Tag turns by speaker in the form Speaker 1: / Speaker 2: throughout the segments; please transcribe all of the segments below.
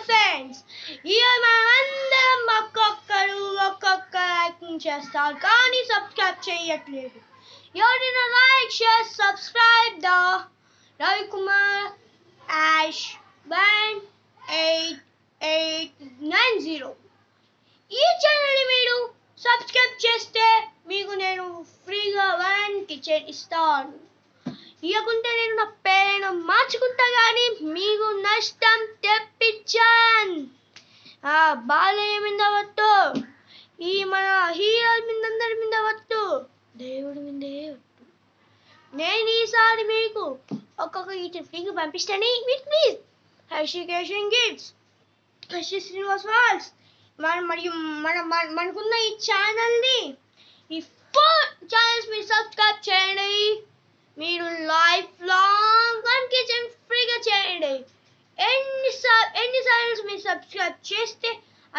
Speaker 1: Friends, ఇవాళ మనమందరం ఒక్కొక్క లైకింగ్ చేస్తారు కానీ సబ్స్క్రైబ్ చేయట్లేదు. ఎవరైనా like share subscribe the Ravikumar యాష్ 18890. ఈ ఛానల్ని మీరు సబ్స్క్రైబ్ చేస్తే మీకు నేను ఫ్రీగా 1 కిచెన్ ఇస్తాను. ఇవ్వకుంటే నేను నా పేరు మార్చుకుంటా కానీ మీకు నష్టం తెప్పించాను. బాలయ్య మీద వద్దు, ఈ మన హీరోల మీద అందరి మీద వద్దు, దేవుడి మీదే వద్దు. నేను ఈసారి మీకు ఒక్కొక్క కిచెన్ ఫ్రీగా పంపిస్తాను. ప్లీజ్ హర్షికేషన్ గిఫ్ట్స్, హర్షి శ్రీనివాస్ వాల్స్ మరియు మనకున్న ఈ ఛానల్ని ఈ 4 ఛానల్స్ మీరు సబ్స్క్రైబ్ చేయండి. మీరు లైఫ్ లాంగ్ 1 కిచెన్ ఫ్రీగా చేయండి. ఎన్ని ఛానల్స్ మీరు సబ్స్క్రైబ్ చేస్తే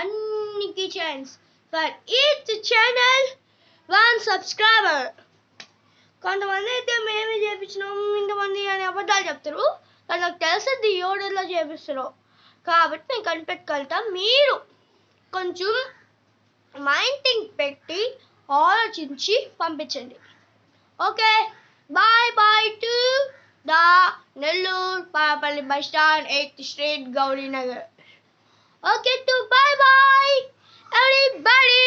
Speaker 1: అన్ని kitchens for each channel 1 subscriber. కొంతమంది అయితే మేమే చేపించినాము ఇంతమంది అని అబద్ధాలు చెప్తారు, కానీ నాకు తెలిసింది ఎవడెలా చేపిస్తారు కాబట్టి నేను కనిపెట్టగలుగుతా. మీరు కొంచెం మైండ్ పెట్టి ఆలోచించి పంపించండి. Okay, bye to the Nellore Parapalli bus stand 8th Street Gaurinagar. Okay, to bye everybody.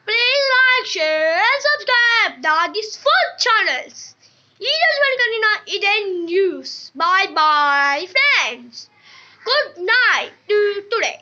Speaker 1: Please like, share and subscribe these 4 channels. Videos welcome in news. Bye friends. Good night to today.